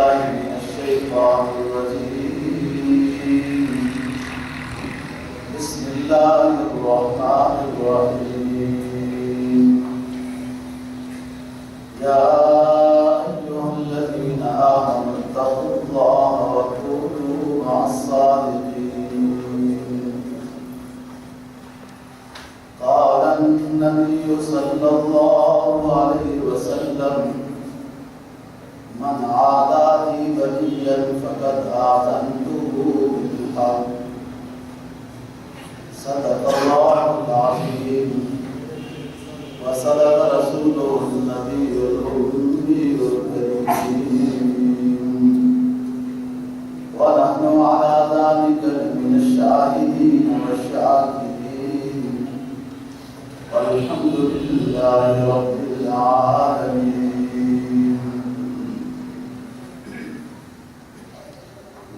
بالله من الشيطان الرجيم. بسم الله الرحمن الرحيم. يا أيها الذين آمنوا اتقوا الله وكونوا مع الصادقين. قال النبي صلى الله عليه وسلم: من عادى لي وليا فقد آذنته بالحرب. صدق الله العظيم وصدق رسوله النبي الأمي الكريم، ونحن على ذلك من الشاهدين والشاكرين، والحمد لله رب العالمين.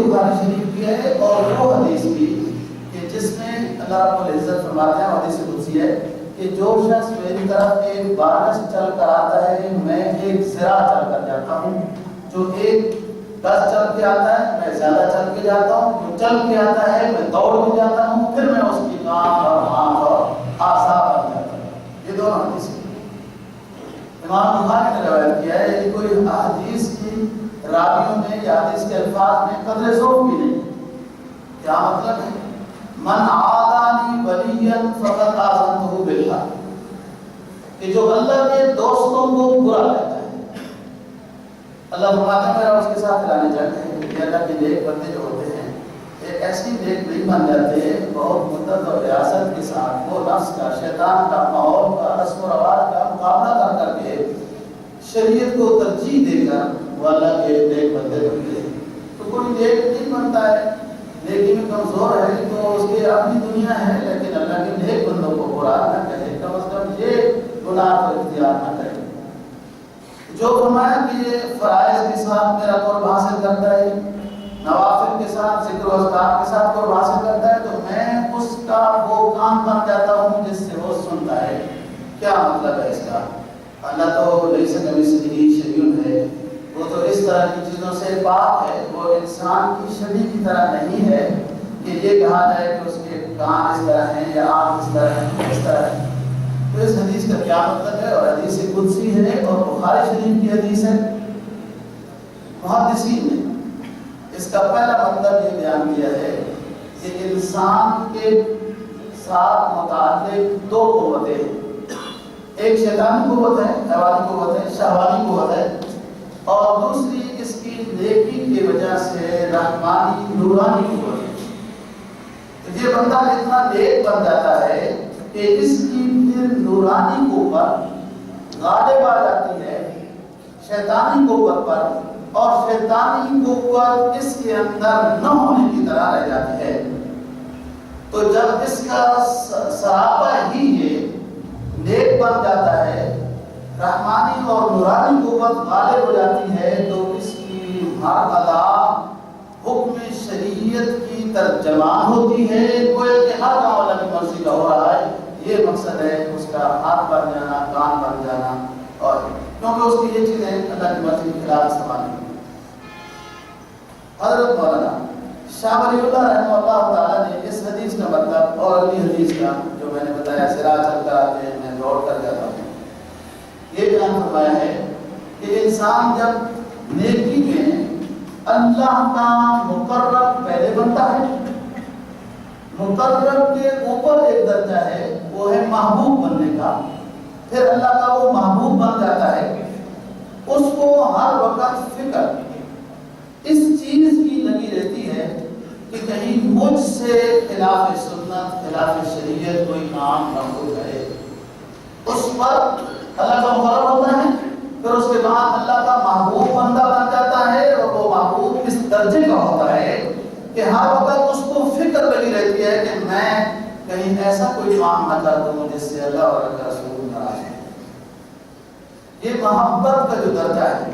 بھی بخاری شریف کی ہے اور وہ حدیث بھی کہ جس میں اللہ رب العزت فرماتے ہیں، حدیث قدسی ہے کہ جو شخص میری طرف ایک بارش چل کر آتا ہے میں ایک ذرا چل کر جاتا ہوں، جو ایک 10 چل کے آتا ہے میں زیادہ چل کے جاتا ہوں، جو چل کے آتا ہے میں دوڑ کے جاتا ہوں، پھر میں اس کی کان اور آنکھ اور اعصاب بن جاتا ہوں۔ یہ دونوں حدیث امام بخاری نے روایت کیا ہے۔ یہ کوئی حدیث کی راویوں میں یا حدیث کے الفاظ میں قدر ذوق بھی نہیں۔ کیا مطلب ہے؟ من عادانی ولیا فقد آذنته بالحق، کہ جو اللہ کے دوستوں کو برا کہتا ہے، اللہ فرماتا ہے میرا اس کے ساتھ لانے جاتے ہیں کہ اللہ کے نیک بندے جو ہوتے ہیں ایک ایسی نیک نہیں بن جاتے، بہت مدت اور ریاست کے ساتھ وہ نفس کا، شیطان کا، ماحول کا، رسم و رواج کا مقابلہ کر کے شریعت کو ترجیح دے کر وہ اللہ کے نیک بندے بنتے ہیں۔ تو کوئی نیک نہیں بنتا ہے، نیکی میں کمزور ہے تو اس کی اپنی دنیا ہے، لیکن اللہ کے نیک بندوں کو برا نہ کہے، کا مطلب یہ گناہ کو اختیار نہ کرے۔ جو فرمایا کہ یہ فرائض کے ساتھ میرا قرب حاصل کرتا ہے، نوافل کے ساتھ، ذکر و اذکار کے ساتھ قرب حاصل کرتا ہے، تو میں اس کا وہ کام بن جاتا ہوں جس سے وہ سنتا ہے۔ کیا مطلب ہے اس کا؟ اللہ تو لیس کمثلہ شیء ہے، وہ تو اس طرح کی چیزوں سے پاک ہے، وہ انسان کی شبیہ کی طرح نہیں ہے کہ یہ کہا جائے کہ اس کے کان اس طرح ہیں یا آنکھ اس طرح ہے، اس طرح ہے۔ تو اس حدیث کا کیا مطلب ہے؟ اور حدیث قدسی ہے اور بخاری شریف کی حدیث ہے۔ محدثین نے اس کا پہلا مطلب یہ بیان کیا ہے کہ انسان کے ساتھ متعلق دو قوتیں ہیں، ایک شیطانی قوت ہے، حیوانی قوت ہے، شہوانی قوت ہے، اور دوسری اس کی نیکی کی وجہ سے رحمانی نورانی قوت ہے۔ تو یہ بندہ اتنا نیک بن جاتا ہے کہ اس کی پھر نورانی قوت غالب آ جاتی ہے شیطانی قوت پر، اور شیطانی قوت اس کے اندر نہ ہونے کی طرح رہ جاتی ہے۔ تو جب اس کا سراپا ہی یہ نیک بن جاتا ہے، رحمانی اور نورانی قوت غالب ہو جاتی ہے، تو اس کی ہر ادا حکم شریعت کی ترجمان ہوتی ہے، گویا کہ ہر کام اللہ کی مرضی کا ہو رہا ہے۔ یہ مقصد ہے اس کا ہاتھ بن جانا، کان بن جانا، اور کیونکہ اس کی یہ چیزیں اللہ کی مرضی کے خلاف استعمال نہیں۔ حضرت مولانا شاہ ولی اللہ رحمہ اللہ تعالیٰ نے اس حدیث کا مطلب اور اگلی حدیث کا جو میں نے بتایا سرا چل کر آتے ہیں میں دوڑ کر جاتا ہوں، یہ بیان فرمایا ہے کہ انسان جب نیکی میں اللہ کا مقرب پہلے بنتا ہے، مقرب کے اوپر ایک درجہ ہے وہ ہے محبوب بننے کا، پھر اللہ کا وہ محبوب بن جاتا ہے، اس کو ہر وقت فکر اس چیز کی لگی رہتی ہے کہ کہیں مجھ سے خلاف سنت، خلاف شریعت کوئی کام نہ ہو جائے۔ اس پر اللہ کا مقرر ہوتا ہے، پھر اس کے بعد اللہ کا محبوب بندہ بن جاتا ہے، اور وہ محبوب اس درجے کا ہوتا ہے کہ ہر وقت اس کو فکر لگی رہتی ہے کہ میں کہیں ایسا کوئی کام نہ کر دوں جس سے اللہ اور اللہ کا رسول ناراض ہو۔ یہ محبت کا جو درجہ ہے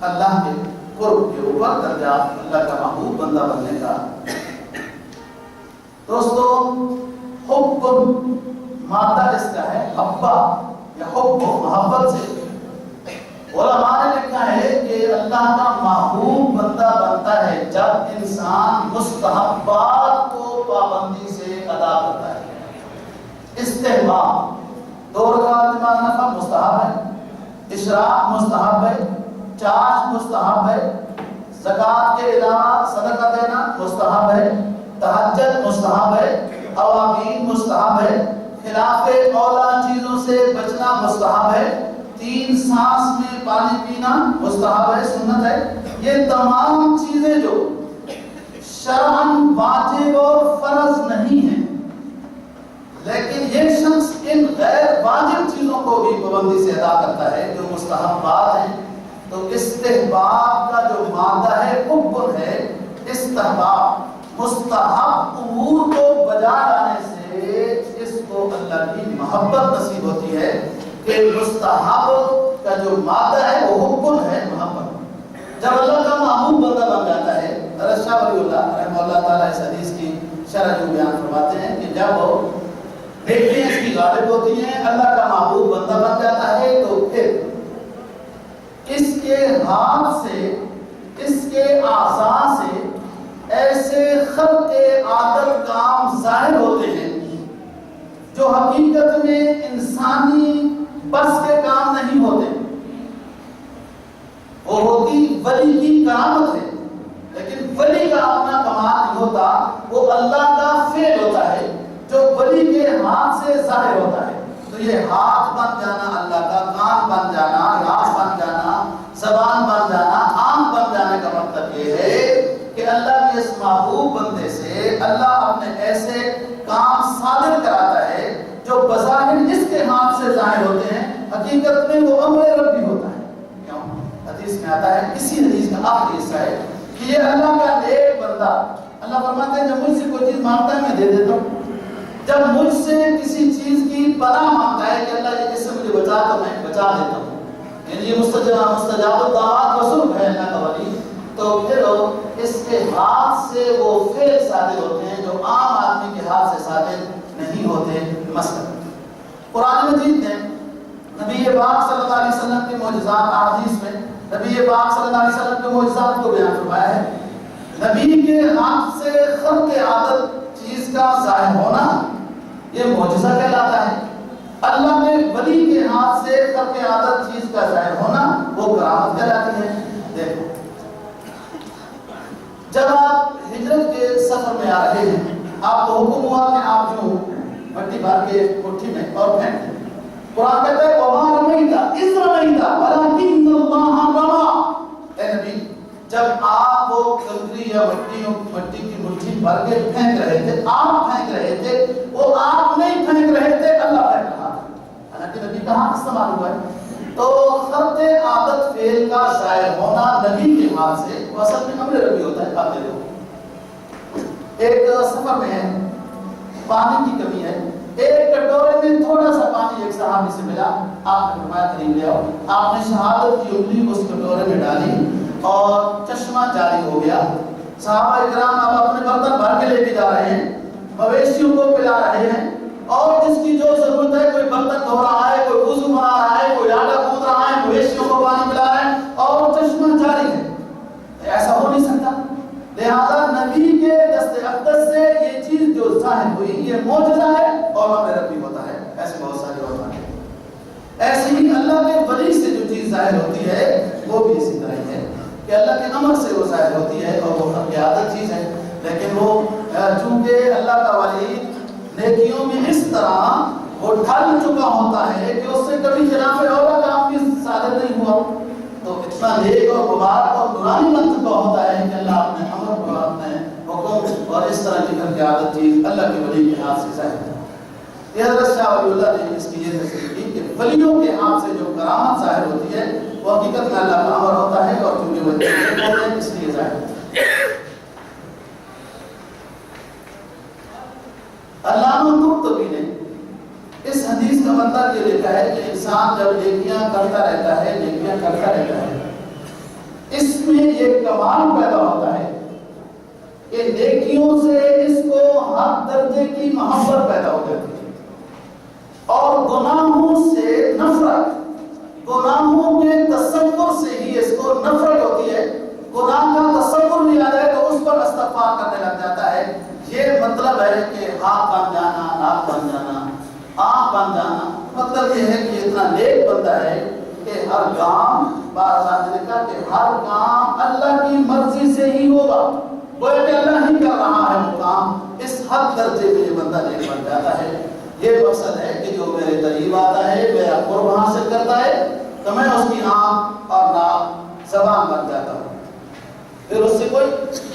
اللہ کے قرب کے اوپر درجہ، اللہ کا محبوب بندہ بننے کا۔ دوستو حب مادہ اس کا ہے حبا یا حب، محبت سے۔ علماء نے لکھا ہے کہ اللہ کا محبوب بندہ بنتا ہے جب انسان مستحبات کو پابندی سے ادا کرتا ہے۔ استحباب، 2 رکعت نماز نفل مستحب ہے، اشراق مستحب ہے، چاش مستحب ہے، زکوٰۃ کے علاوہ صدقہ دینا مستحب ہے، تہجد مستحب ہے، اوابین مستحب ہے، خلاف اولا چیزوں سے بچنا مستحب ہے، 3 سانس میں پانی پینا مستحب ہے، سنت ہے۔ یہ تمام چیزیں جو شرعاً واجب اور فرض نہیں ہیں، لیکن یہ شخص ان غیر واجب چیزوں کو بھی پابندی سے ادا کرتا ہے جو مستحبات ہیں، تو استحباب کا جو مادہ ہے حب ہے۔ استحباب مستحب امور کو بجا لانے سے اس کو اللہ کی محبت نصیب ہوتی ہے کہ مستحب کا جو مادہ ہے وہ حب ہے، محبت۔ جب اللہ کا محبوب بندہ بن جاتا ہے، حضرت شاہ ولی اس حدیث کی شرح یوں بیان فرماتے ہیں کہ جب نیکیاں اس کی غالب ہوتی ہیں، اللہ کا محبوب بندہ بن جاتا ہے، تو پھر اس کے ہاتھ سے، اس کے اعضاء سے ایسے خلق عادت کام ظاہر ہوتے ہیں جو حقیقت میں انسانی بس کے کام نہیں ہوتے. وہ ہوتی ولی کی کرامت ہے، لیکن ولی کا اپنا کمال نہیں ہوتا، وہ اللہ کا فعل ہوتا ہے جو ولی کے ہاتھ سے ظاہر ہوتا ہے. تو یہ ہاتھ بن جانا اللہ کا، کان بن جانا، راہ بن جانا، زبان بن جانا، آنکھ بن جانے کا مطلب یہ ہے کہ اللہ کے اس محبوب بندے سے اللہ اپنے ایسے کام صادر کراتا ہے جو بظاہر اس کے ہاتھ سے ظاہر ہوتے ہیں، حقیقت میں وہ امر ربی ہوتا ہے. کیوں؟ حدیث میں آتا ہے، اسی حدیث کا آخری حصہ ہے کہ یہ اللہ کا نیک بندہ، اللہ فرماتے ہیں جب مجھ سے کوئی چیز مانگتا ہے میں دے دیتا ہوں. جب مجھ سے کسی چیز کی پناہ مانگتا ہے کہ اللہ یہ اس سے مجھے بچا، تو میں بچا دیتا ہوں. یعنی یہ مستجاب الدعوات رسول ہے اللہ کا ولی. تو پھر اس کے ہاتھ سے وہ فعل صادر ہوتے ہیں جو عام آدمی کے ہاتھ سے صادر نہیں ہوتے. مثلا قرآن مجید نے نبی پاک صلی اللہ علیہ وسلم کے معجزات، احادیث میں نبی پاک صلی اللہ علیہ وسلم کے معجزات کو بیان فرمایا ہے. نبی کے ہاتھ سے خلق عادت چیز کا ظاہر ہونا یہ معجزہ کہلاتا ہے. اللہ کے ولی کے ہاتھ سے خلق عادت چیز کا ظاہر ہونا وہ کرامت کہلاتی ہے. دیکھو، جب آپ ہجرت کے سفر میں آ رہے ہیں، آپ کو حکم ہوا کہ آپ جو مٹی بھر کے مٹھی میں اور پھینک دیں. قرآن کہتا ہے وَمَا رَمَيْتَ إِذْ رَمَيْتَ وَلَكِنَّ اللَّهَ رَمَى. اے نبی، جب آپ وہ کنکری یا مٹی کی مٹھی بھر کے پھینک رہے تھے، آپ پھینک رہے تھے، وہ آپ نہیں پھینک رہے تھے، اللہ پھینک رہا تھا. حالانکہ نبی کا ہاتھ استعمال ہوا ہے. تو خلق عادت فعل کا ظاہر ہونا نبی کے ہاتھ سے وہ اصل میں امر ربی ہوتا ہے. آپ دیکھو، ایک سفر میں ہے، پانی کی کمی ہے، ایک کٹورے میں تھوڑا سا پانی ایک صحابی سے ملا، آپ نے فرمایا قریب لے آؤ. آپ نے شہادت کی انگلی اس کٹورے میں ڈالی اور چشمہ جاری ہو گیا. صحابہ اکرام اب اپنے برتن بھر کے لے کے جا رہے ہیں، مویشیوں کو پلا رہے ہیں، اور جس کی جو ضرورت ہے، کوئی برتن دھو رہا ہے، کوئی وضو بنا رہا ہے، کوئی آٹا گوندھ رہا ہے، مویشیوں کو پانی پلا رہا ہے، اور چشمہ جاری ہے. ایسا ہو نہیں سکتا. لہذا نبی کے دست اقدس سے یہ چیز جو ظاہر ہوئی یہ معجزہ ہے اور امر ربی ہوتا ہے. ایسے بہت سارے اور باتیں. ایسے ہی اللہ کے ولی سے جو چیز ظاہر ہوتی ہے وہ بھی اسی طرح ہی ہے کہ اللہ کے امر سے وہ ظاہر ہوتی ہے اور وہ خلق عادت چیز ہے. لیکن وہ چونکہ اللہ کا ولی نیکیوں میں اس طرح وہ ڈھل چکا ہوتا ہے کہ اس سے کبھی خلاف اولا کام بھی صادر نہیں ہوا، تو اتنا نیک اور مبارک اور نورانی بن چکا ہوتا ہے کہ اللہ اپنے امر کو، اپنے حکم اور اس طرح کی خلق عادت چیز اللہ کے ولی کے ہاتھ سے ظاہر ہوتا ہے. یہ حضرت شاہ ولی اللہ نے اس کی یہ تفسیر کی کہ ولیوں کے ہاتھ سے جو کرامت ظاہر ہوتی ہے وہ حقیقت میں اللہ کا امر ہوتا ہے، اور چونکہ وہ نیک ہوتے ہیں اس لیے ظاہر ہوتا ہے. علامہ قرطبی نے اس حدیث کا مطلب یہ لکھا ہے کہ انسان جب نیکیاں کرتا رہتا ہے، اس میں یہ کمال پیدا ہوتا ہے کہ نیکیوں سے اس کو ہر درجے کی محبت پیدا ہو جاتی ہے، اور گناہوں سے نفرت، گناہوں کے تصور سے ہی اس کو نفرت ہوتی ہے. گناہ کا تصور بھی آ جائے تو اس پر استغفار کرنے لگ جاتا ہے. یہ مطلب ہے کہ ہاتھ بن جانا، ناک بن جانا، آنکھ بن جانا. مطلب یہ ہے کہ اتنا نیک بندہ ہے کہ ہر کام، بعض نے کہا کہ ہر کام اللہ کی مرضی سے ہی ہوگا، گویا کہ اللہ ہی کر رہا ہے وہ کام. اس حد درجے میں یہ بندہ نیک بن جاتا ہے. یہ مقصد ہے کہ جو میرے قریب آتا ہے، میرا قرب حاصل کرتا ہے، تو میں اس کی آنکھ اور ناک، زبان بن جاتا ہوں. پھر اس سے کوئی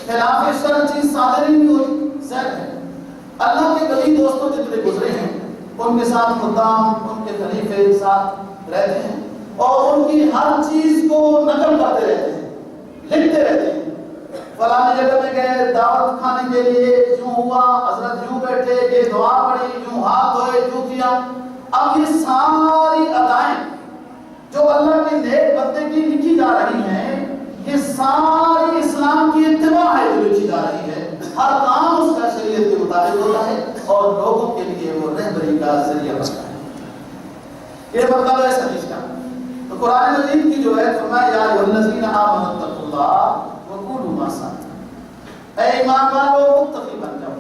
خلاف شرع چیز صادر ہی نہیں ہوئی. سر ہے اللہ کے ولی دوستوں جتنے گزرے ہیں ان کے ساتھ خدام، ان کے خلیفے ساتھ رہتے ہیں اور ان کی ہر چیز کو نقل کرتے رہتے ہیں، لکھتے رہتے ہیں. فلاں جگہ میں گئے دعوت کھانے کے لیے، یوں ہوا، حضرت یوں بیٹھے، یہ دعا پڑھی، یوں ہاتھ دھوئے، یوں کیا. اب یہ ساری ادائیں جو اللہ کے نیک بندے کی لکھی جا رہی ہیں، یہ ساری اسلام کی اتباع ہے جو لکھی جا رہی ہے. ہر کام اور لوگوں کے لیے وہ رہبری کا ذریعہ بنتا ہے۔ یہ مطلب ہے اس حدیث کا۔ تو قرآن مجید کی جو ہے فرمایا یا ایھا الذین آمنوا اتقوا اللہ وکونوا مع الصادقین، اے ایمان والو متقی بن جاؤ۔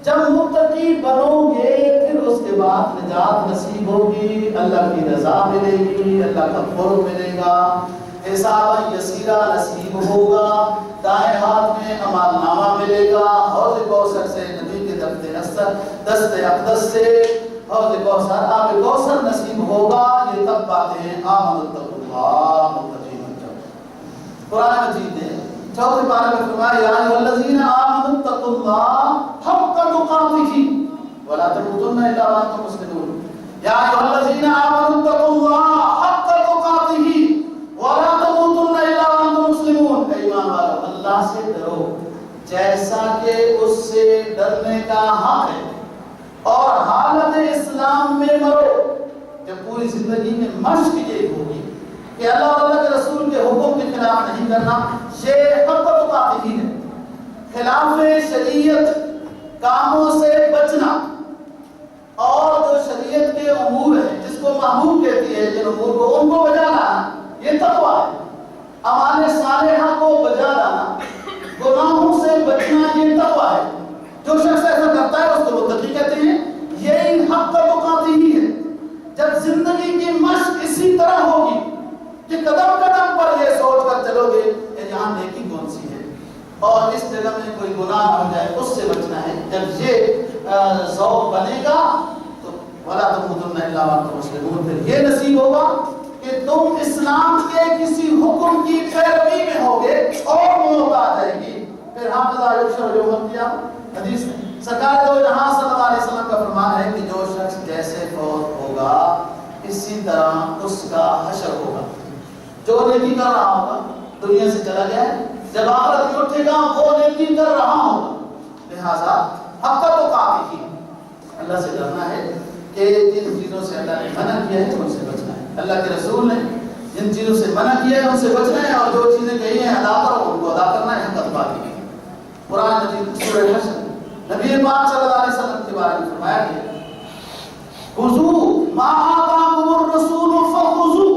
جب متقی بنو گے پھر اس کے بعد نجات نصیب ہوگی، اللہ کی رضا ملے گی، اللہ کا قرب ملے گا، حساب یسیرا نصیب ہوگا، دائیں ہاتھ میں اعمال نامہ ملے گا، حوض کوثر سے نبی کے دست اقدس سے حوض کوثر آب کوثر نصیب ہوگا۔ یہ تب باتیں ہیں آمنوا اتقوا اللہ، متقی بن جاؤ۔ قرآن مجید نے چوتھے پارے میں فرمایا یا ایھا الذین آمنوا اتقوا اللہ حق تقاتہ ولا تموتن الا وانتم مسلمون، یا ایھا الذین آمنوا اتقوا اللہ حق تقاتہ ولا تموتن الا وانتم مسلمون، اے ایمان والو اللہ سے ڈرو جیسا کہ اس سے ڈرنے کا حق ہے، اور حالت اسلام میں مرو۔ جب پوری زندگی میں مشق یہ ہوگی کہ اللہ اور اللہ کے رسول کے حکم کے خلاف نہیں کرنا، یہ حق تقاتہ ہے، خلاف شریعت کاموں سے بچنا، اور جو شریعت کے امور ہیں جس کو محبوب کہتی ہے، جن امور کو ان کو بجا لانا، یہ تقویٰ ہے۔ اعمال صالحہ کو بجا لانا، گناہوں سے بچنا، یہ تقویٰ ہے۔ جو شخص ایسا کرتا ہے اس کو متقی کہتے ہیں۔ یہ حق تقاتہ ہی ہے۔ جب زندگی کی مشق اسی طرح ہوگی کہ قدم قدم پر یہ سوچ کر چلو گے کہ یہاں نیکی کون سی ہے اور اس جگہ میں کوئی گناہ ہو جائے اس سے بچنا ہے، جب یہ ذوق بنے گا تو وَلَا تَمُوتُنَّ إِلَّا وَأَنتُم مُسْلِمُونَ، پھر یہ نصیب ہوگا کہ تم اسلام کے کسی حکم کی پیروی میں ہوگے اور موت آ جائے گی، پھر حافظہ یحشر یوم القیامہ۔ حدیث میں سرکار دو جہاں صلی اللہ علیہ وسلم کا فرمان ہے کہ جو شخص جیسے فوت ہوگا اسی طرح اس کا حشر ہوگا۔ جو نیکی کر رہا ہوگا دنیا سے چلا گیا ہے، جب آخرت میں اٹھے گا وہ نیکی کر رہا ہوگا۔ لہذا حق تقاتہ اللہ سے ڈرنا ہے کہ جن چیزوں سے اللہ نے منع کیا ہے ان سے بچنا ہے، اللہ کے رسول نے جن چیزوں سے منع کیا ہے ان سے بچنا ہے، اور جو چیزیں کہی ہیں ادا کرو ان کو ادا کرنا ہے، حق تقاتہ۔ قرآن مجید سورہ حشر نبی پاک صلی اللہ علیہ وسلم کے بارے میں فرمایا کہ خذوا ما آتاکم الرسول فخذوا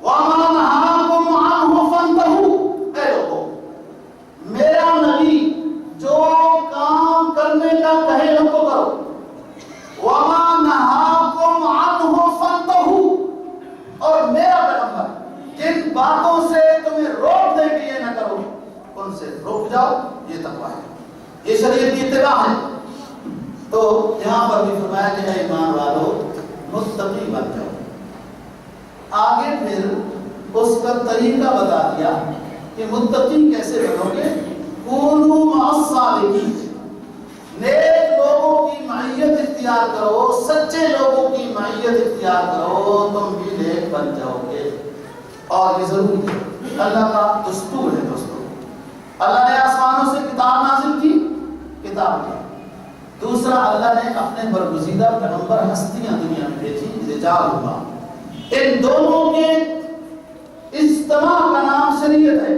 وما نہاکم عنہ فانتہوا، اے لوگوں میرا نبی جو کام کرنے کا کہے ان کو کرو، وما نہاکم عنہ فانتہوا، اور میرا پیغمبر جن باتوں سے تمہیں روک دے کہ یہ نہ کرو ان سے رک جاؤ، یہ تقویٰ ہے، یہ شریعت کی اتباع ہے۔ تو یہاں پر بھی فرمایا کہ اے ایمان والو متقی بن جاؤ۔ آگے پھر اس کا طریقہ بتا دیا کہ متقی کیسے بنو گے، کونوا مع الصادقین، نیک لوگوں کی معیت اختیار کرو، سچے لوگوں کی معیت اختیار کرو، تم بھی نیک بن جاؤ گے۔ اور یہ ضروری ہے، اللہ کا دستور ہے دوستو۔ اللہ نے آسمانوں سے کتاب نازل کی، کتاب کی۔ دوسرا اللہ نے اپنے برگزیدہ پیغمبر ہستیاں دنیا میں بھیجی، رجال اللہ، ان دونوں کے اجتماع کا نام شریعت ہے۔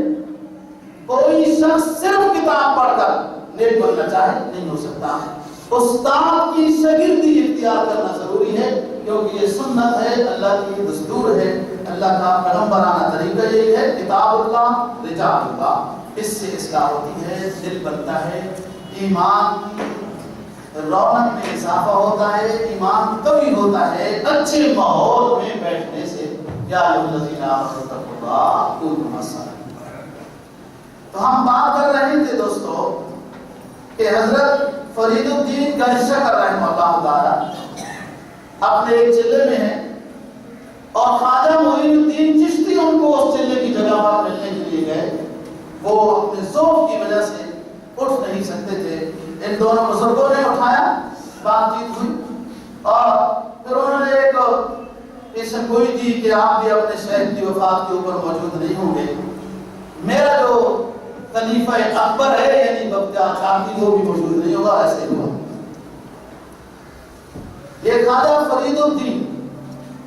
کوئی شخص صرف کتاب پڑھ کر نیک بننا چاہے نہیں ہو سکتا، استاد کی شاگردی اختیار کرنا ضروری ہے، کیونکہ یہ سنت ہے، اللہ کی دستور ہے، اللہ کا پیغمبرانہ طریقہ یہی ہے، کتاب اللہ رجال اللہ۔ اس سے اصلاح ہوتی ہے، دل بنتا ہے، ایمان کی رونق میں اضافہ ہوتا ہے، ایمان قوی ہوتا ہے اچھے ماحول میں بیٹھنے سے۔ یا ایھا الذین آمنوا اتقوا اللہ وکونوا مع الصادقین۔ تو ہم بات کر رہے تھے دوستو کہ حضرت فرید الدین گنجشکر رحمہ اللہ تعالی اپنے ایک چلے میں ہیں، اور خواجہ معین الدین چشتی ان کو اس چلے کی جگہ پر ملنے کے لیے گئے۔ وہ اپنے ذوق کی وجہ سے اٹھ نہیں سکتے تھے، ان دونوں بزرگوں نے اٹھایا، بات چیت ہوئی، اور پھر انہوں نے ایک پیشن گوئی دی کہ آپ بھی اپنے شہر کی وفات کے اوپر موجود نہیں ہوں گے، میرا جو خلیفہ اکبر ہے یعنی بختیار کاکی وہ بھی موجود نہیں ہوگا۔ ایسے ہوا۔ یہ خواجہ فرید الدین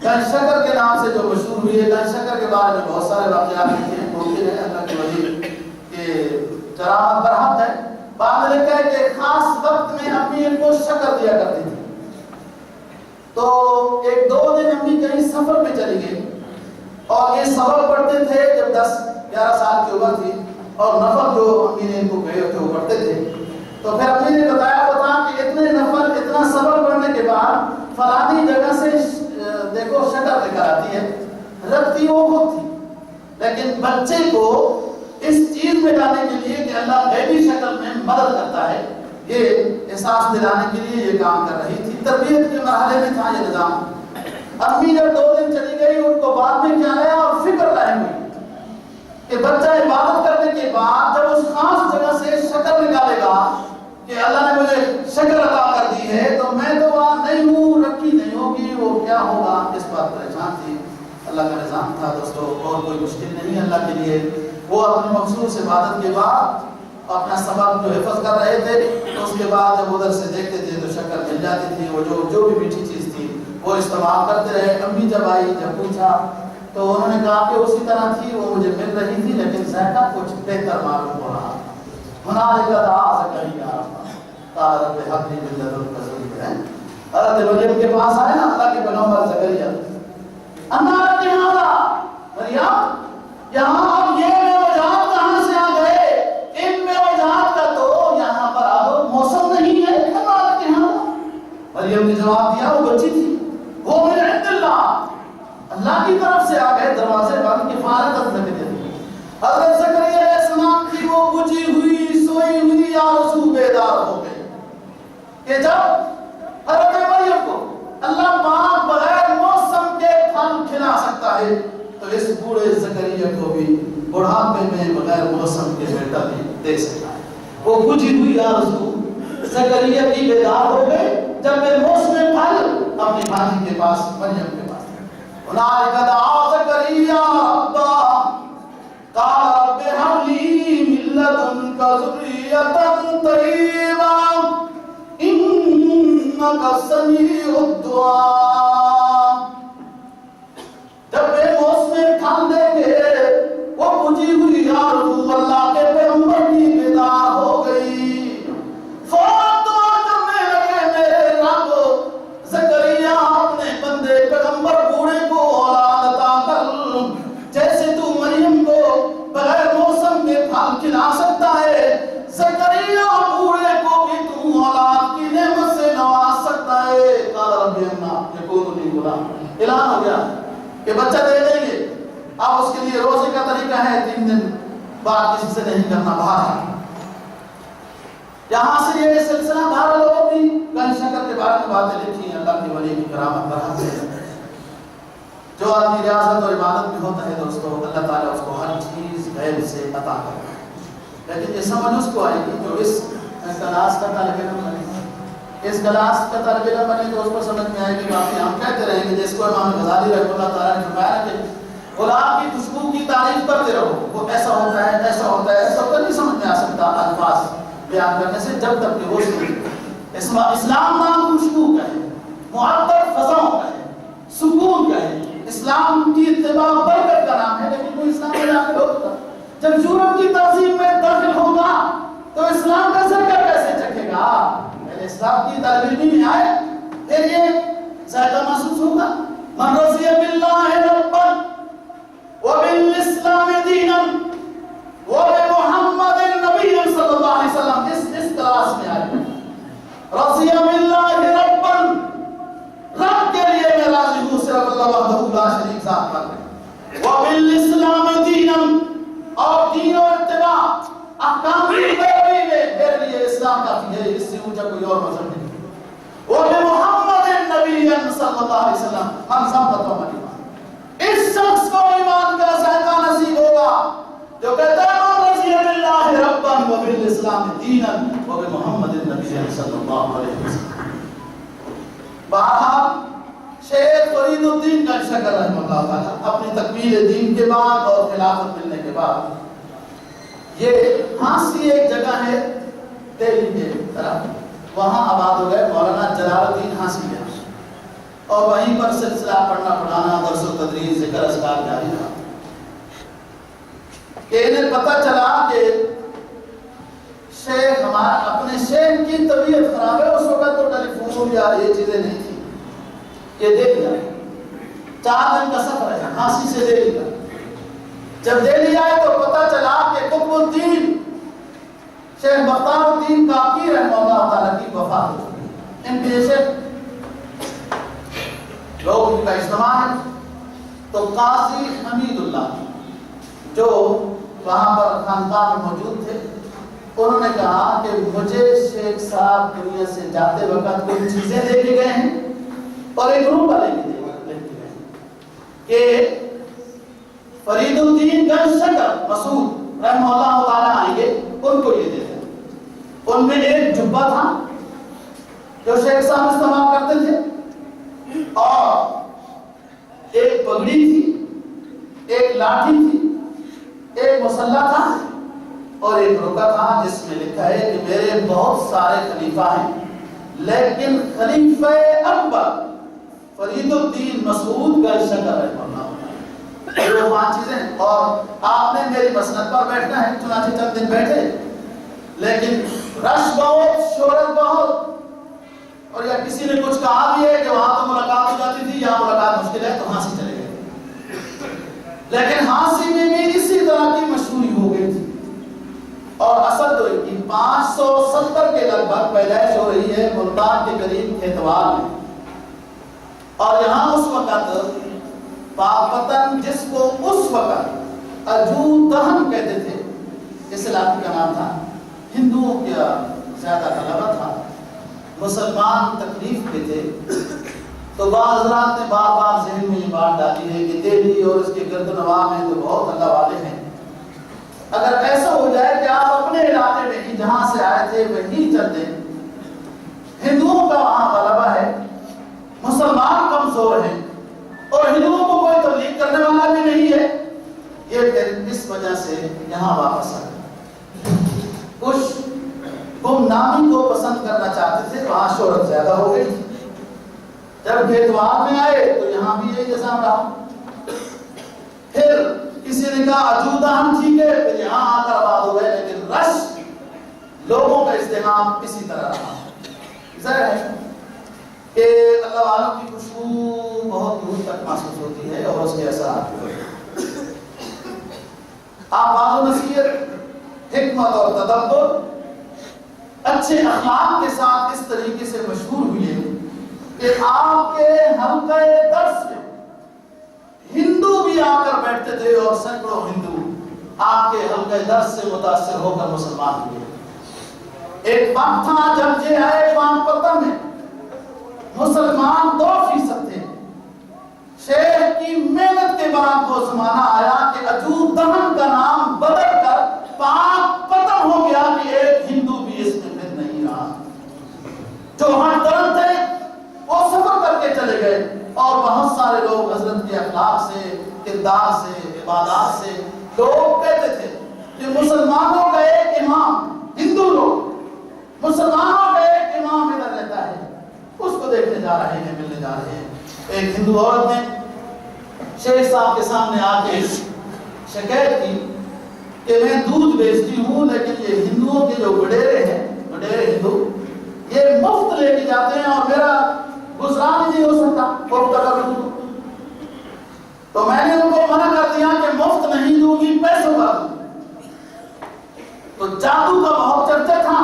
گنجشکر کے نام سے جو مشہور ہوئی ہے، گنجشکر کے بارے میں بہت سارے واقعات ہیں، ممکن ہے اللہ کے ولی کہ کرامت برحق ہے، بعد میں لکھا ہے کہ خاص وقت میں امی ان کو شکر دیا کرتی تھی. تو ایک دو دن امی کہیں سفر میں چلی گئی اور یہ سبق پڑھتے تھے جب 10-11 سال کی عمر تھی اور نفل جو امی نے ان کو کہے تھے وہ پڑھتے تھے. تو پھر امی نے بتایا وہ تھا کہ اتنے نفل اتنا سبق پڑھنے کے بعد فلانی جگہ سے دیکھو شکر لے کر آتی ہے. رکھتی وہ خود تھی لیکن بچے کو اس چیز میں لانے کے لیے کہ اللہ غیبی شکل میں مدد کرتا ہے یہ احساس دلانے کے لیے یہ کام کر رہی تھی. تربیت کے مرحلے میں تھا یہ نظام. امی جب 2 دن چلی گئی ان کو بعد میں کیا آیا اور فکر لائی ہوئی کہ بچہ عبادت کرنے کے بعد جب اس خاص جگہ سے شکر نکالے گا کہ اللہ نے مجھے شکر عطا کر دی ہے تو میں تو وہاں نہیں ہوں, رکھی نہیں ہوگی, وہ کیا ہوگا, اس بات پریشان تھی. اللہ کا نظام تھا دوستو, اور کوئی مشکل نہیں اللہ کے لیے. وہ اپنی مخصوص عبادت کے بعد اپنا سبق جو حفظ کر رہے تھے تو اس کے بعد جب ادھر سے دیکھتے تھے تو شکر مل جاتی تھی. وہ جو بھی میٹھی چیز تھی وہ استعمال کرتے رہے. امی جب آئی جب پوچھا تو انہوں نے کہا کہ اسی طرح تھی, وہ مجھے مل رہی تھی لیکن ذائقہ کچھ بہتر معلوم ہو رہا. حضرت مریم کے پاس آئے نا اللہ کے پیغمبر زکریا, مریم یہاں اب یہ وجات کہاں سے آ گئے؟ ان میں وجات کا تو یہاں پر اب موسم نہیں ہے. مریم نے جواب دیا وہ بچی تھی, وہ من عند اللہ کی طرف سے آ گئے. دروازے بند کفایت لگ گئی. حضرت زکریا علیہ السلام کی وہ بجھی ہوئی سوئی ہوئی آرزو بیدار ہو گئی کہ جب حضرت مریم کو اللہ پاک بغیر موسم کے پھل کھلا سکتا ہے تو اس بوڑھے زکریا کو بھی بڑھاپے میں بغیر موسم کے بیٹا بھی دے سکتا ہے. وہ بجھی ہوئی آرزو زکریا کی بیدار ہو گئے جب میں موسم پھل اپنی بھانجی کے پاس مریم کے پاس. هنالك دعا زكريا ربه قال رب هب لي من لدنك ذرية طيبة إنك سميع الدعاء. جب وہ موسم پھل دیں گے وہ بجھی ہوئی آرزو اللہ کے پیغمبر کی بیدار ہو گئی. فوراً دعا کرنے لگے میرے رب زکریا اپنے بندے پیغمبر بوڑھے کو اولاد عطا کر, جیسے تو مریم کو بغیر موسم کے پھل کھلا سکتا ہے زکریا بوڑھے کو بھی تو اولاد کی نعمت سے نواز سکتا ہے. قال رب انا یکون لی غلام, اعلان ہو گیا کہ بچہ دے دیں گے. اب اس کے لیے روزے کا طریقہ ہے 3 دن بعد کسی سے نہیں کرنا باہر. یہاں سے یہ سلسلہ دار لوگ بھی گن شکر کے بارے میں باتیں لکھی ہیں. اللہ کی ولی کی کرامت برحق ہے. جو آدمی ریاضت اور عبادت میں ہوتا ہے دوستو اللہ تعالیٰ اس کو ہر چیز غیب سے عطا کرتا ہے. لیکن یہ سمجھ اس کو آئے گی جو اس کلاس کا طالب علم بنے, اس کلاس کا طالب علم بنے تو اس کو سمجھ میں آئے گی. باقی ہم کہتے رہیں گے جس کو امام غزالی رحمۃ اللہ تعالیٰ نے فرمایا کہ گلاب کی خوشبو کی تعریف کرتے رہو, وہ ایسا ہوتا ہے ایسا ہوتا ہے ایسا ہوتا ہے, نہیں سمجھ میں آ سکتا الفاظ بیان کرنے سے جب تک کہ وہ اسلام نام خوشبو کا ہے, معطر فضاؤں کا ہے, سکون کا ہے. اسلام کی اتباع برکت کا نام ہے. لیکن وہ اسلام میں داخل ہوگا جب یورپ کی تہذیب میں داخل ہوگا تو اسلام کا ذائقہ کیسے چکھے گا؟ پہلے اسلام کی تعلیمی میں آئے پھر یہ ذائقہ محسوس ہوگا. من رضی باللہ ربا وبالاسلام دینا وبمحمد نبی صلی اللہ علیہ وسلم, اس کلاس میں آئے رضی باللہ ربا, رب کے لیے میں راضی ہوں صرف اللہ وحدہ لا شریک ذات پر, وبالاسلام دینا, اور دین و اتباع احکام کی پیروی میں میرے لیے اسلام کافی ہے, اس سے اونچا کوئی اور مذہب نہیں. وبمحمد نبی صلی اللہ علیہ وسلم, ہم سب کا تو ایمان. اس شخص کو ایمان کا ذائقہ نصیب ہوگا جو کہتا ہے من رضی باللہ ربا وبالاسلام دینا وبمحمد نبی صلی اللہ علیہ وسلم. بہرحال شیخ فرید الدین کا شکر رحمہ اللہ تعالیٰ اپنی تکمیل دین کے بعد اور خلافت ملنے کے بعد یہ ہانسی ایک جگہ ہے دہلی کے طرف, وہاں آباد ہو گئے مولانا جلال الدین ہانسی ہے, اور وہیں پر سلسلہ پڑھنا پڑھانا درس و تدریس ذکر اذکار جاری رہا. کہ انہیں پتہ چلا کہ شیخ ہمارا اپنے شیخ کی طبیعت خراب ہے، اس وقت تو ٹیلی فون یا یہ چیزیں نہیں تھی کہ دے لیا 4 دن کا سفر ہے کھانسی سے دے لیا، جب دے لیا ہے تو پتہ چلا کہ قطب الدین شیخ بختار الدین کاکی رحمہ اللہ تعالیٰ کی وفات ہو چکی۔ ان کے شیخ لوگ کا اجتماع ہے تو قاضی حمید اللہ جو وہاں پر خانقاہ میں موجود تھے، انہوں نے کہا کہ مجھے شیخ صاحب دنیا سے جاتے وقت کچھ چیزیں دے کے گئے ہیں اور ایک روپہ لے کے گئے ہیں کہ فرید الدین گنج شکر مسعود رحمہ اللہ تعالیٰ آئیں گے، ان کو یہ دے دیں۔ ان میں ایک جبہ تھا جو شیخ صاحب استعمال کرتے تھے، اور ایک پگڑی تھی، ایک لاٹھی تھی، ایک مسلح تھا اور ایک رکا تھا جس میں لکھا ہے کہ میرے بہت سارے خلیفہ ہیں لیکن خلیفہ اکبر فرید الدین مسعود گنج شکر رحمہ اللہ، یہ 5 چیزیں۔ اور آپ نے میری مسند پر بیٹھنا ہے، چنانچہ چند دن بیٹھے، لیکن رش بہت، شہرت بہت، اور یا کسی نے کچھ کہا بھی ہے کہ وہاں تو ملاقات ہو جاتی تھی، یہاں ملاقات مشکل ہے، تو ہانسی چلے گئے، لیکن ہانسی میں بھی اسی طرح کی مشہوری ہو گئی تھی۔ اور اصل تو ان کی 570 کے لگ بھگ پیدائش ہو رہی ہے ملتان کے قریب کھیتوال میں، اور یہاں اس وقت پاکپتن جس کو اس وقت اجودہن کہتے تھے، اس علاقے کا نام تھا، ہندوؤں کا زیادہ غلبہ تھا، مسلمان تکلیف میں تھے، تو بعض حضرات نے بار بار ذہن میں یہ بات ڈالی ہے کہ دہلی اور اس کے گرد و نواح میں تو بہت اللہ والے ہیں، اگر ایسا ہو جائے کہ آپ اپنے علاقے میں ہی جہاں سے آئے تھے وہیں چل دیں، ہندوؤں کا وہاں غلبہ ہے، مسلمان کمزور ہیں اور ہندوؤں کو کوئی تبلیغ کرنے والا بھی نہیں ہے، یہ پھر اس وجہ سے یہاں واپس آ گئے۔ کچھ گمنامی کو پسند کرنا چاہتے تھے، وہاں شہرت زیادہ ہو گئی، جب کھیتوال میں آئے تو یہاں بھی یہی نظام رہا، پھر کسی نے کہا اجودہن ٹھیک ہے، پھر یہاں آ کر آباد ہو گئے، لیکن رش لوگوں کا ازدحام اسی طرح رہا۔ ظاہر ہے کہ اللہ والوں کی خوشبو بہت دور تک محسوس ہوتی ہے اور اس کے اثرات ہوتے ہیں۔ آپ واضح نصیحت، حکمت اور تدبر، اچھے اخلاق کے ساتھ اس طریقے سے مشہور ہوئے کہ آپ کے حلقہ درس میں ہندو بھی آ کر بیٹھتے تھے اور سینکڑوں ہندو آپ کے حلقہ درس سے متاثر ہو کر مسلمان ہوئے۔ ایک وقت تھا جب یہ ہے پاکپتن میں مسلمان 2% تھے، شیخ کی محنت کے بعد وہ زمانہ آیا کہ اجودہن کا نام بدل کر پاکپتن ہو گیا کہ ایک ہندو بھی اس میں پھر نہیں رہا۔ جو ہر طرف تھے وہ سفر کر کے چلے گئے اور بہت سارے لوگ حضرت کے اخلاق سے، کردار سے، عبادات سے لوگ کہتے تھے کہ مسلمانوں کا ایک امام، ہندو لوگ مسلمانوں کا ایک امام ادھر رہتا ہے، اس کو دیکھنے جا رہے ہیں، ملنے جا رہے ہیں۔ ایک ہندو عورت نے شیخ صاحب کے سامنے آ کے شکایت کی کہ میں دودھ بیچتی ہوں لیکن یہ ہندوؤں کے جو وڈیرے ہیں، وڈیرے ہندو، یہ مفت لے کے جاتے ہیں اور میرا گزران نہیں ہو سکتا مفت اگر دوں، تو میں نے ان کو منع کر دیا کہ مفت نہیں دوں گی، پیسوں کا دوں۔ تو جادو کا بہت چرچا تھا،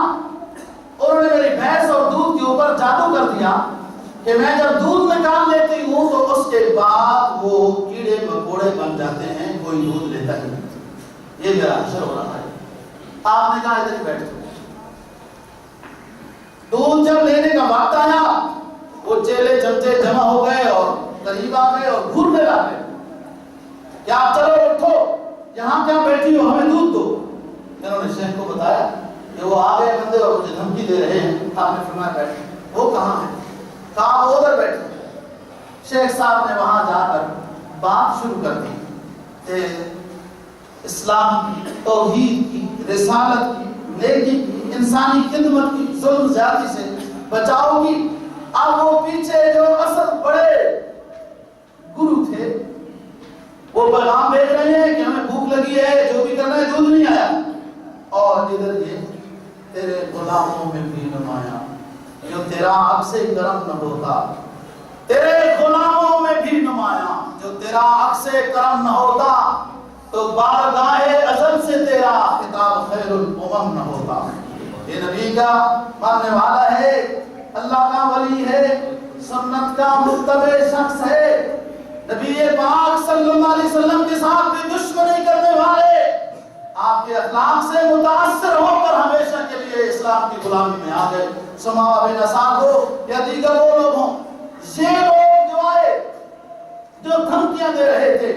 انہوں نے میری بھینس اور دودھ کے اوپر جادو کر دیا کہ میں جب دودھ نکال لیتی ہوں تو اس کے بعد وہ کیڑے مکوڑے بن جاتے ہیں، کوئی دودھ لیتا ہی نہیں۔ یہ میرا اثر ہو رہا ہے۔ آپ نے کہا ادھر ہی بیٹھ جاؤ۔ دودھ جب لینے کا وقت آیا، وہ چیلے چمچے جمع ہو گئے اور قریب آ گئے اور گھورنے لگے کہ آپ چلو اٹھو، یہاں کیا بیٹھی ہو، ہمیں دودھ دو۔ انہوں نے شیخ کو بتایا کہ وہ آ گئے بندے اور مجھے دھمکی دے رہے ہیں۔ آپ نے فرمایا بیٹھے۔ وہ کہاں ہے؟ کہا وہ ادھر بیٹھے۔ شیخ صاحب نے وہاں جا کر بات شروع کر دی کہ اسلام کی، توحید کی، رسالت کی، نیکی کی، انسانی خدمت کی، ظلم زیادتی سے بچاؤ کی۔ اب وہ پیچھے جو اصل بڑے گرو تھے وہ پیغام بھیج رہے ہیں کہ ہمیں بھوک لگی ہے، جو بھی کرنا ہے، دودھ نہیں آیا، اور ادھر یہ تیرے غلاموں میں بھی نمایاں، جو تیرا عکس کرم نہ ہوتا، تیرے غلاموں میں بھی نمایاں، جو تیرا عکس کرم نہ ہوتا تو بارگاہ ازل سے تیرا خطاب خیر الامم نہ ہوتا۔ یہ نبی کا ماننے والا ہے، اللہ کا ولی ہے، سنت کا متبع شخص ہے، نبی پاک صلی اللہ علیہ وسلم کے ساتھ بھی دشمنی کرنے والے، آپ کے اخلاق سے متاثر ہو کر ہمیشہ کے لیے اسلام کی غلامی میں آ گئے۔ سماوا بن اسعد ہو یا دیگر وہ لوگ ہوں، یہ لوگ جو آئے جو دھمکیاں دے رہے تھے،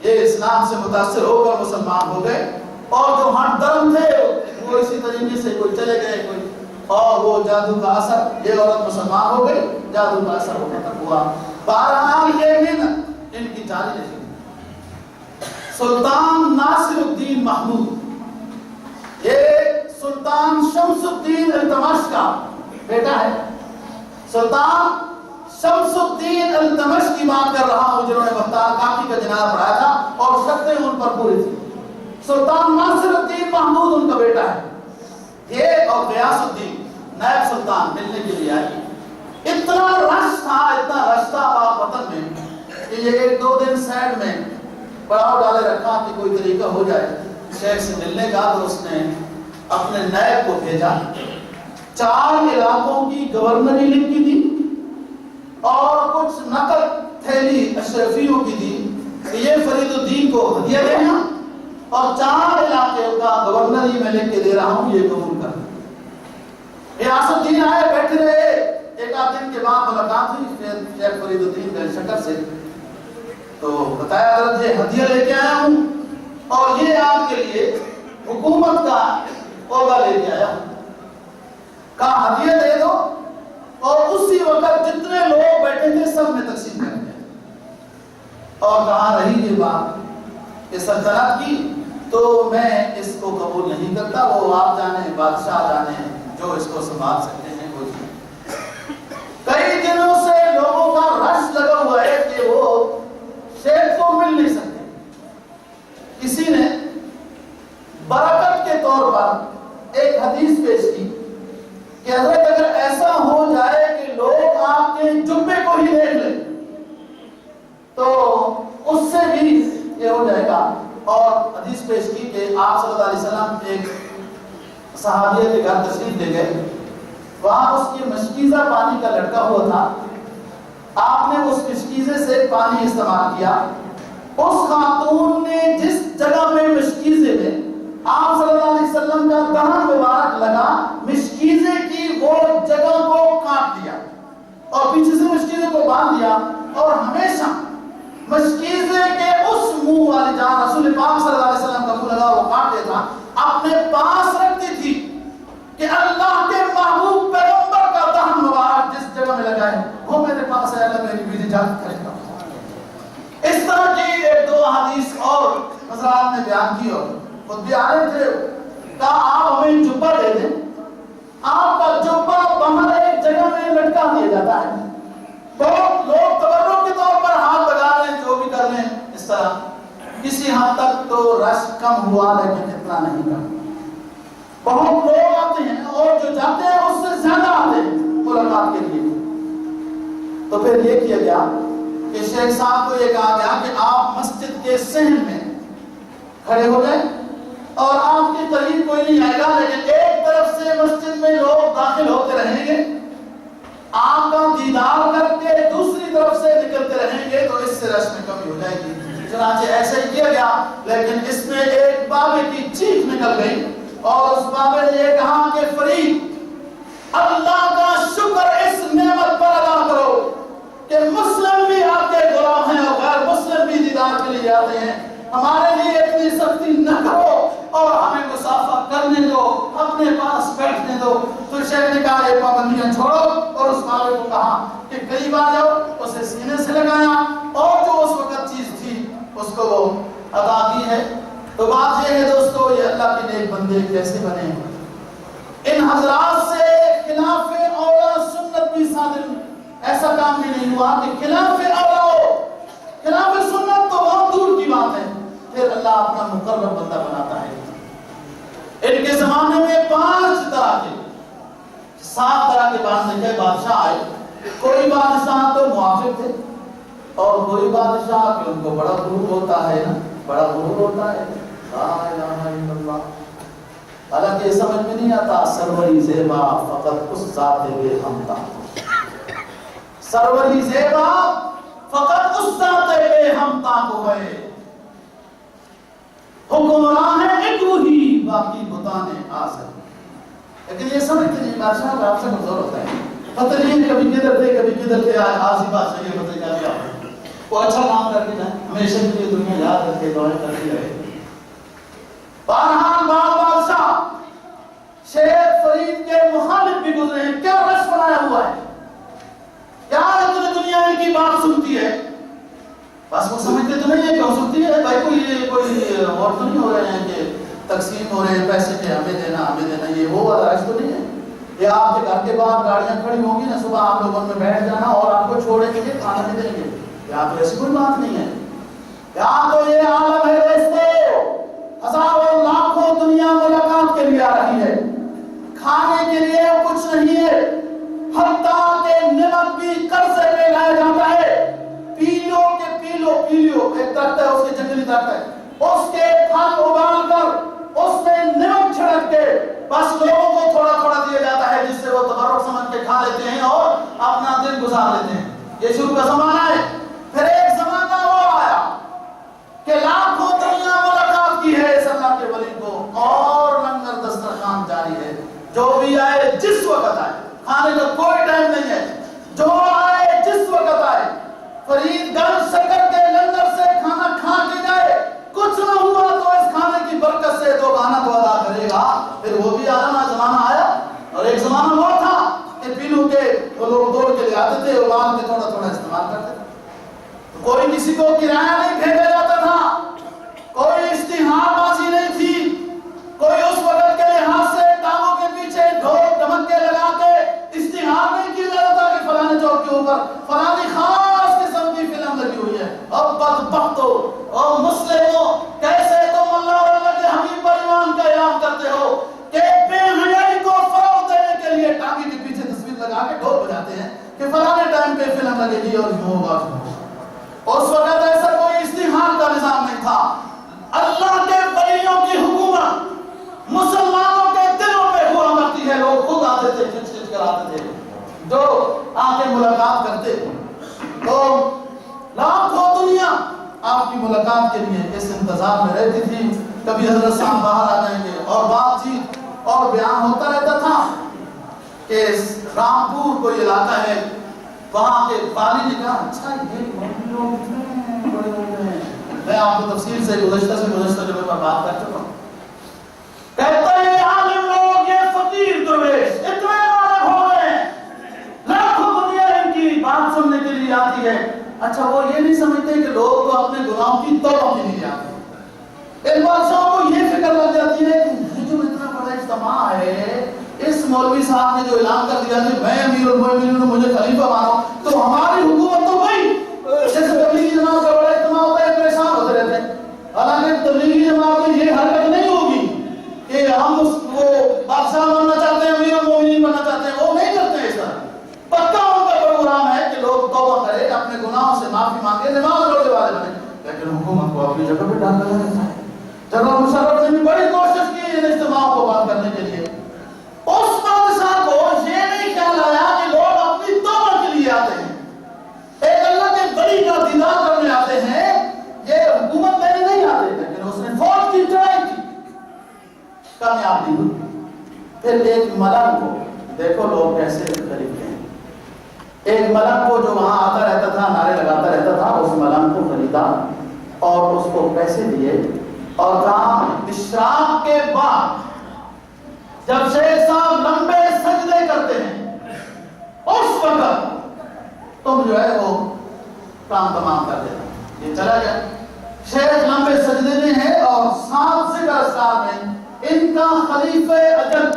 یہ اسلام سے متاثر ہو کر مسلمان ہو گئے، اور جو ہٹ درم تھے وہ اسی طریقے سے کوئی چلے گئے، کوئی اور وہ جادو کا اثر، یہ عورت مسلمان ہو گئی، جادو کا اثر وہ ختم ہوا۔ بہرحال یہ محنت ان کی جاری رہی۔ سلطان ناصر الدین محمود، یہ سلطان شمس الدین التمش کا بیٹا ہے۔ سلطان شمس الدین التمش کی بات کر رہا ہوں، جنہوں نے بختیار کاکی کا جنازہ پڑھایا تھا اور شرطیں ان پر پوری تھی۔ سلطان ناصر الدین محمود ان کا بیٹا ہے۔ یہ اور غیاث الدین نائب سلطان ملنے کے لیے آئی۔ اتنا رش تھا پاک وطن میں کہ یہ ایک دو دن سائڈ میں پڑاؤ ڈالے رکھا کہ کوئی طریقہ ہو جائے شیخ سے ملنے کا، تو اس نے اپنے نائب کو بھیجا، 4 علاقوں کی گورنری لکھی تھی اور کچھ نقل تھیلی اشرفیوں کی تھی کہ یہ فرید الدین کو ہدیہ دینا، اور 4 علاقے کا گورنری میں لکھ کے دے رہا ہوں، یہ قبول کرنا۔ غیاث الدین آئے، بیٹھے رہے، ایک آدھ دن کے بعد ملاقات ہوئی شیخ فرید الدین بن شکر سے، تو بتایا حضرت یہ ہدیہ لے کے آیا ہوں اور یہ آپ کے لیے حکومت کا عہدہ لے کے آیا ہوں، کہا ہدیہ دے دو، اور اسی وقت جتنے لوگ بیٹھے تھے سب میں تقسیم کر دیا، اور کہا رہی یہ بات کہ سلطنت کی تو میں اس کو قبول نہیں کرتا، وہ آپ جانے، بادشاہ جانے جو اس کو سنبھال سکتے ہیں وہ جی۔ کئی دنوں سے لوگوں کا رش لگا ہوا ہے کہ وہ شیخ کو مل نہیں سکتے۔ کسی نے برکت کے طور پر ایک حدیث پیش کی کہ حضرت اگر ایسا ہو جائے کہ لوگ آپ کے جبے کو ہی دیکھ لیں تو اس سے بھی یہ ہو جائے گا، اور حدیث پیش کی کہ آپ صلی اللہ علیہ وسلم ایک صحابیہ کے گھر تشریف لے گئے، وہاں اس کی مشکیزہ پانی کا لڑکا ہوا تھا، آپ نے اس مشکیزے سے پانی استعمال کیا، اس خاتون نے جس جگہ میں مشکیزے میں آپ صلی اللہ علیہ وسلم کا دہن مبارک لگا، مشکیزے کی وہ جگہ کو کاٹ دیا اور پیچھے سے مشکیزے کو باندھ دیا، اور ہمیشہ مشکیزے کے اس منہ والی جہاں رسول پاک صلی اللہ علیہ وسلم کا منہ لگا وہ کاٹ دیتا، اپنے پاس رکھتی تھی کہ اللہ کے محبوب پیغمبر کا دہن مبارک جس جگہ میں لگا ہے وہ میرے پاس ہے، اللہ میری بھی اجازت کرے گا۔ اس طرح کی ایک دو حدیث اور حضرات نے بیان کی، اور خود بھی آ رہے تھے، کہا آپ ہمیں جبہ دے دیں، آپ کا جبہ باہر ایک جگہ میں لٹکا دیا جاتا ہے، بہت لوگ تبرک کے طور پر ہاتھ لگا لیں، جو بھی کر لیں، اس طرح کسی حد تک تو رش کم ہوا لیکن اتنا نہیں کم، بہت لوگ آتے ہیں اور جو جاتے ہیں اس سے زیادہ آتے ہیں ملاقات کے لیے۔ تو پھر یہ کیا گیا کہ شیخ صاحب کو یہ کہا گیا کہ آپ مسجد کے صحن میں کھڑے ہو جائیں اور آپ کے قریب کوئی نہیں آئے گا، لیکن ایک طرف سے مسجد میں لوگ داخل ہوتے رہیں گے، آپ کا دیدار کر کے دوسری طرف سے نکلتے رہیں گے، تو اس سے رش میں کمی ہو جائے گی۔ چنانچہ ایسے ہی کیا گیا، لیکن اس میں ایک بابے کی چیخ نکل گئی اور اس بابے نے یہ کہا کہ فرید، اللہ کا شکر اس نعمت پر ادا کرو کہ مسلم بھی آپ کے غلام ہیں اور غیر مسلم بھی دیدار کے لیے آتے ہیں، ہمارے لیے اتنی سختی نہ کرو اور ہمیں مسافہ کرنے دو، اپنے پاس بیٹھنے دو۔ تو شیخ نے کہا یہ پابندیاں چھوڑو، اور اس بابے کو کہا کہ قریب آ جاؤ، اسے سینے سے لگایا اور جو اس وقت چیز تھی اس کو وہ ادا کی ہے۔ تو بات یہ ہے دوستو، یہ اللہ کے نیک بندے کیسے بنے ہیں، ان حضرات سے خلاف اولا سنت بھی صادر، ایسا کام بھی نہیں ہوا کہ خلاف اولا ہو، خلاف سنت تو بہت دور کی بات ہے، پھر اللہ اپنا مقرب بندہ بناتا ہے۔ ان کے زمانے میں 5 طرح کے 7 طرح کے بادشاہ آئے. کوئی بادشاہ تو موافق تھے اور کوئی بادشاہ کہ ان کو بڑا غرور ہوتا ہے نا, بڑا غرور ہوتا ہے. لا الہ الا اللہ. حالانکہ یہ سمجھ میں نہیں آتا سروری زیبا فقط اس ذات بے ہمتا. سروری زیبا فقط اس ذات بے ہمتا کو ہے. حکمران ہے ایک وہی باقی بتانے آسر. لیکن یہ سمجھتے نہیں بادشاہ کا آپ سے کمزور ہوتا ہے. پتہ نہیں کبھی کدھر تھے کبھی کدھر تھے. آج ہی بادشاہ یہ پتہ کیا کیا وہ اچھا کام کر کے جائے ہمیشہ کے لیے دنیا یاد رکھے دعائیں کرتی رہے. بہرحال بادشاہ شیخ فرید کے مخالف بھی گزرے ہیں. کیا رش بنایا ہوا ہے, کیا اتنی دنیا ان کی بات سنتی ہے. بس وہ سمجھتے تو نہیں ہے کیوں سنتی ہے بھائی. کوئی اور تو نہیں ہو رہے ہیں کہ تقسیم ہو رہے ہیں پیسے کے ہمیں دینا یہ وہ والا رش تو نہیں ہے. یہ آپ کے گھر کے باہر گاڑیاں کھڑی ہوں گی نا, صبح آپ لوگوں میں بیٹھ جانا اور آپ کو چھوڑیں گے کھانا بھی دیں گے. یہاں تو ایسی کوئی بات نہیں ہے. یہاں تو یہ عالم ہے دوستو, ہزاروں لاکھوں دنیا ملاقات کے لیے آ رہی ہے. کھانے کے لیے کچھ نہیں ہے, حتیٰ کہ نمک بھی قرضے پہ لایا جاتا ہے. پیلو کے پیلو ایک درخت ہے, اس کے جنگلی درخت ہے, اس کے پھل ابال کر اس میں نمک چھڑک کے بس لوگوں کو تھوڑا تھوڑا دیا جاتا ہے جس سے وہ تبرک سمجھ کے کھا لیتے ہیں اور اپنا دن گزار لیتے ہیں. یہ شروع کا زمانہ ہے. پھر ایک زمانہ وہ آیا کہ لاکھوں دنیا ملاقات کی ہے اس اللہ کے ولی کو اور لنگر دسترخوان جاری ہے. جو بھی آئے جس وقت آئے, کھانے کا کوئی ٹائم نہیں ہے, جو آئے جس وقت آئے. فرید گنج شکر کے لنگر سے کھانا کھا کے جائے, کچھ نہ ہوا تو اس کھانے کی برکت سے تو گانا تو ادا کرے گا. پھر وہ بھی آنا زمانہ آیا. اور ایک زمانہ وہ تھا کہ پیلو کے وہ لوگ توڑ کے لے آتے تھے, ابال کے تھوڑا تھوڑا استعمال کرتے تھے. کوئی کسی کو کرایہ نہیں بھیجا جاتا تھا, کوئی اشتہار بازی نہیں تھی, کوئی اس وقت کے لحاظ سے ٹانگوں کے پیچھے ڈھول ڈمکے لگا کے اشتہار نہیں کیا جاتا کہ فلانے چوک کے اوپر فلانی خاص قسم کی فلم لگی ہوئی ہے. اب بدبختو اور مسلموں, کیسے تم اللہ اور اللہ کے حبیب پر ایمان کا اعلان کرتے ہو کہ بے حیائی کو فروغ دینے کے لیے ٹانگی کے پیچھے تصویر لگا کے ڈھول بجاتے ہیں کہ فلانے ٹائم پہ فلم لگے گی اور یوں ہوگا. اس وقت ایسا کوئی اشتہار کا نظام نہیں تھا. اللہ کے ولیوں کی حکومت مسلمانوں کے دلوں پہ ہوا کرتی ہے. لوگ خود آتے تھے, کھچ کھچ کر آتے تھے, جو آ کے ملاقات کرتے. تو لاکھوں دنیا آپ کی ملاقات کے لیے اس انتظار میں رہتی تھی. کبھی حضرت صاحب باہر آ جائیں گے اور بات چیت اور بیان ہوتا رہتا تھا کہ رامپور کوئی علاقہ ہے, وہاں کے والی نے کہا اچھا یہ لوگ اتنے بڑے لوگ ہیں. میں آپ کو تفصیل سے گزشتہ جگہ پر بات کر چکا ہوں. کہتا ہے عالم لوگ یہ فقیر درویش اتنے عالم ہو گئے ہیں, لاکھوں دنیا ان کی بات سننے کے لیے آتی ہے. اچھا وہ یہ نہیں سمجھتے کہ لوگ تو اپنے گناہوں کی توبہ کے لیے آتے ہیں. ان بادشاہوں کو یہ فکر لگ جاتی ہے کہ یہ جو اتنا بڑا اجتماع ہے, اس مولوی صاحب نے جو اعلان کر دیا کہ میں امیر المومنین ہوں, مجھے خلیفہ مانو, تو ہماری حکومت تو وہی جیسے تبلیغی جماعت کا بڑا اجتماع ہوتا ہے پریشان ہوتے رہتے ہیں. حالانکہ تبلیغی جماعت میں یہ حرکت نہیں ہوگی کہ ہم اس کو بادشاہ بننا چاہتے ہیں, امیر المومنین بننا چاہتے ہیں, وہ نہیں کرتے اس طرح. پکا ان کا پروگرام ہے کہ لوگ توبہ کرے, اپنے گناہوں سے معافی مانگے, نماز پڑھنے والے بنے. لیکن حکومت کو اپنی جگہ پہ ڈال کر رکھا ہے. جنرل مشرف نے بھی بڑی کوشش کی ان اجتماع کو بند کرنے کے لیے. اس بادشاہ کو یہ نہیں خیال آیا کہ لوگ اپنی توبہ کے لیے آتے ہیں, ایک اللہ کے ولی کا دیدار کرنے آتے ہیں, یہ حکومت میں نہیں آتے. لیکن اس نے فوج کی ٹرائی کی, کامیاب نہیں ہوئی. پھر ایک ملک کو دیکھو لوگ کیسے خریدتے ہیں. ایک ملک کو جو وہاں آتا رہتا تھا, نعرے لگاتا رہتا تھا, اس ملک کو خریدا اور اس کو پیسے دیے اور کہا اشراق کے بعد جب شیخ صاحب لمبے سجدے کرتے ہیں اس وقت تم جو ہے وہ کام تمام کر دینا. یہ چلا گیا. شیخ لمبے سجدے میں ہے اور 7 ذکر اذکار میں ان کا خلیفہ اجل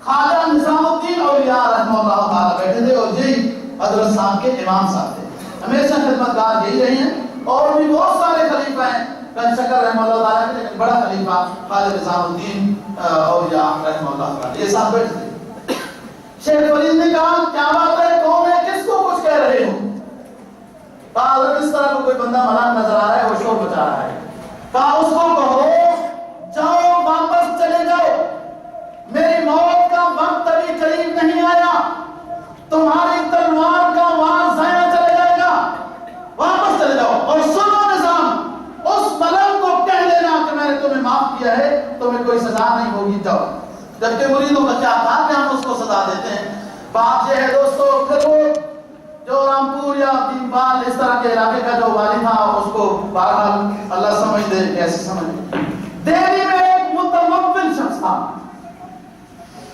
خواجہ نظام الدین اولیاء رحمہ اللہ تعالی بیٹھے تھے, اور یہی حضرت صاحب کے امام صاحب تھے. ہمیشہ خدمتگار یہی رہے ہیں, اور بھی بہت سارے خلیفہ ہیں. گنج شکر رحمہ اللہ تعالی کے بڑا خلیفہ خواجہ نظام الدین اولیاء رحمہ اللہ تعالی یہ ساتھ بیٹھے تھے. شیخ فرید نے کہا کیا بات ہے کون ہے کس کو کچھ کہہ رہے ہو؟ کہا حضرت اس طرح کو کوئی بندہ ملنگ نظر آ رہا ہے وہ شور بچا رہا ہے. کہا اس کو کہو جاؤ واپس چلے جاؤ میری موت کا وقت ابھی قریب نہیں آیا تمہاری تلوار کا وار ضائع چلے جائے گا واپس چلے جاؤ اور سنو نظام اس ملنگ کو کہہ دینا کہ میں نے تمہیں معاف کیا ہے تمہیں کوئی سزا نہیں ہوگی جاؤ. جبکہ مریدوں کا کیا تھا کہ ہم اس کو سزا دیتے ہیں. بات یہ ہے دوستو پھر وہ جو رامپور یا دیوبال اس طرح کے علاقے کا جو والی تھا اس کو بہرحال اللہ سمجھ دے کیسے سمجھ دہلی میں ایک متمول شخص تھا.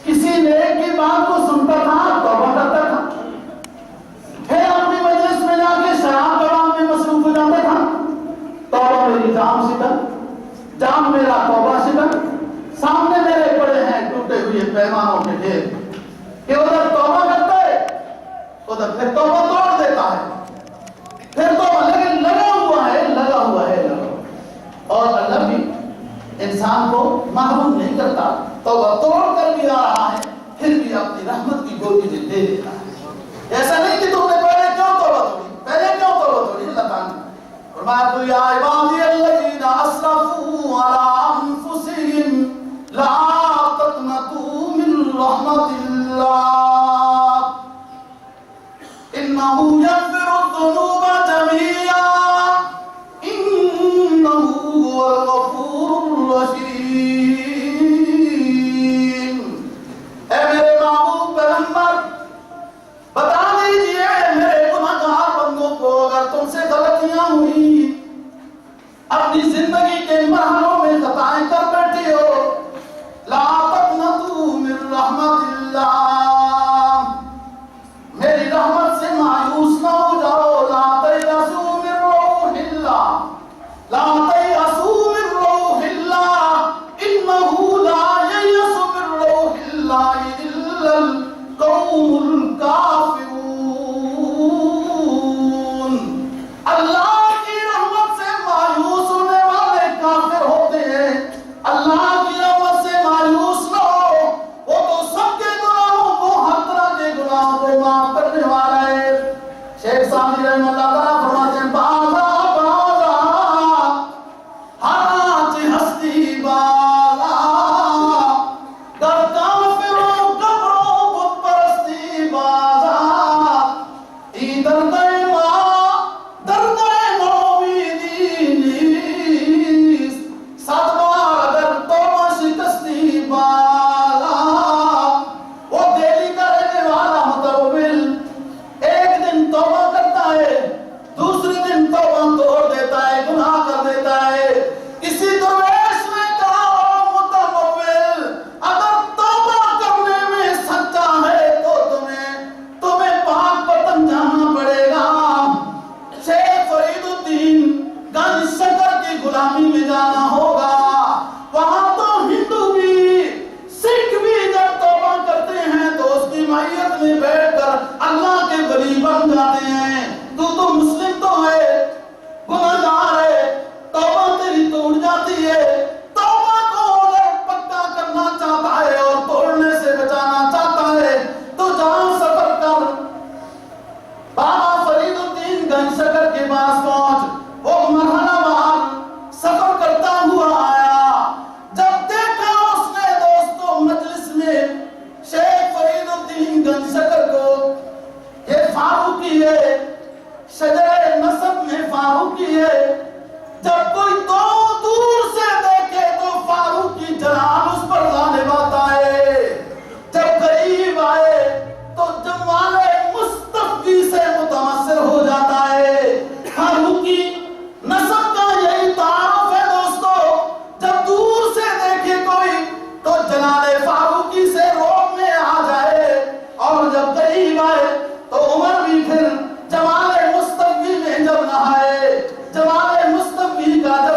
کسی نیک کی بات کو سنتا تھا توبہ کرتا تھا پھر اپنی مجلس میں جا کے شراب کباب میں مصروف ہو جاتا تھا. توبہ میری جام شکن جام میرا توبہ شکن سامنے میرے پڑے ہیں ٹوٹے ہوئے پیمانوں کے ڈھیر کہ ادھر توبہ کرتا ہے ادھر پھر توبہ توڑ دیتا ہے پھر توبہ لیکن لگا ہوا ہے اور اللہ بھی انسان کو محروم نہیں کرتا توبہ توڑ کر بھی آ رہا ہے پھر بھی اپنی رحمت کی گودی میں دے دیتا ہے. ایسا نہیں کہ تم نے پہلے کیوں توبہ توڑی اللہ تعالیٰ نے فرمایا تو یا عبادی الذین اسرفوا علی انفسہم لا تقنطوا من رحمت اللہ انہ یغفر الذنوب جمیعا انہ هو الغفور الرحیم. اے میرے محبوب پیغمبر بتا دیجئے میرے گناہگار بندوں کو اگر تم سے غلطیاں ہوئی اپنی زندگی کے مرحلوں میں خطائیں کر بیٹھے ہو لا تقنطوا من رحمت اللہ میری رحمت سے مایوس نہ ہو جاؤ. لا تیأسوا من روح اللہ لا تیأسوا من روح اللہ انہ لا ییأس من روح اللہ الا القوم الکافرون. اللہ کی رحمت سے مایوس ہونے والے کافر ہوتے ہیں. اللہ کی رحمت سے مایوس نہ ہو وہ تو سب کے گناہوں کو ہر طرح کے گناہوں کو معاف کرنے والا ہے. شیخ سعدی رحمہ اللہ تعالیٰ فرماتے ہیں بازا ہاتھ ہستی بالا در کافروں قبروں بت پرستی بازا ای درد نومیدی نیست صد بار اگر توبہ شکستی بالا. وہ دہلی کا رہنے والا متمول ایک دن توبہ کرتا ہے دوسرے دن توبہ توڑ دیتا ہے گناہ کر دیتا ہے. کسی درویش نے کہا او متمول اگر توبہ کرنے میں سچا ہے تو تمہیں پاک پتن جانا پڑے گا. شیخ فرید الدین گنج شکر کی غلامی میں جانا ہوگا. وہاں تو ہندو بھی سکھ بھی جب توبہ کرتے ہیں تو اس کی معیت میں بیٹھ کر اللہ کے ولی بن جاتے ہیں. تو مسلم تو ہے گناہگار ہے توبہ تیری توڑ جاتی ہے. توبہ کو اگر پکا کرنا چاہتا ہے اور توڑنے سے بچانا چاہتا ہے تو جہاں سفر کر بابا فرید الدین گنج شکر کے پاس پہنچ وہ مرحلہ وار سفر کرتا ہوا آیا. جب دیکھا اس نے دوستوں مجلس میں شیخ فرید الدین گنج شکر کو یہ فاروقی ہے شجر نسب میں فاروقی ہے. جب کوئی دور سے دیکھے تو فاروقی جلال اس پر غالب آتا ہے. جب قریب آئے تو جمال مصطفی سے متاثر ہو جاتا ہے. فاروقی نسب کا یہی تعارف ہے دوستو. جب دور سے دیکھے کوئی تو جلال فاروقی سے روب میں آ جائے اور جب قریب آئے تو عمر بھی پھر جمال مصطفی میں جب نہائے جمال مصطفی کا جب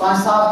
5-7